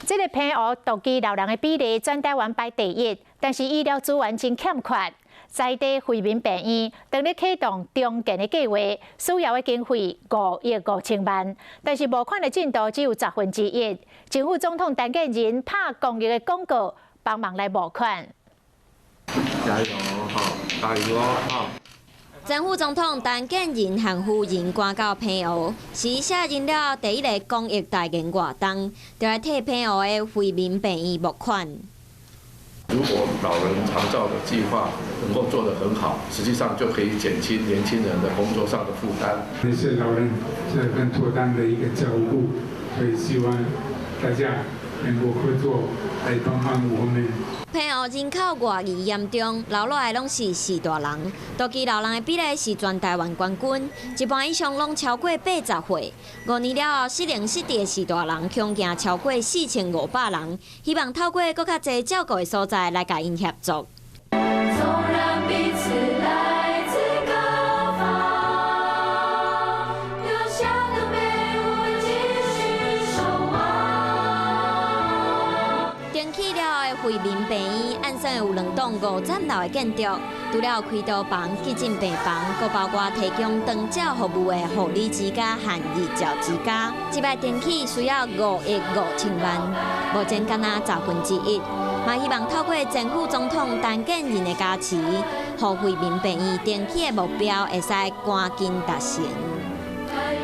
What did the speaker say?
这个偏湖独居老人的比例全台湾排第一，但是医疗资源真欠缺。在地惠民病院正咧启动重建的计划，需要的经费5亿5千万，但是募款的进度只有1/10。政府总统陈建仁拍公益的广告，帮忙来募款。加油哈！加油哈！前副总统陈建仁和夫人赶到偏湖，是卸任了第一个公益大型活动，就来替偏湖的惠民病院募款。如果老人长照的计划能够做得很好，实际上就可以减轻年轻人的工作上的负担。也是老人是很妥当的一个照顾，所以希望大家能够合作来帮忙我们。偏湖人口外移严重，留落来拢是4大人，独居老人的比例是全台湾冠军，一半以上拢超过80岁。5年了后，失能失智的4大人恐惊超过4500人，希望透过更较侪照顾的所在来甲因合作。惠民病院按算有2栋5层楼的建筑，除了有开刀房、急诊病房，还包括提供长照服务的护理之家和日照之家。这摆电器需要5亿5千万，目前敢若1/10，嘛希望透过前副总统陈建仁的加持，让惠民病院电器的目标会使赶紧达成。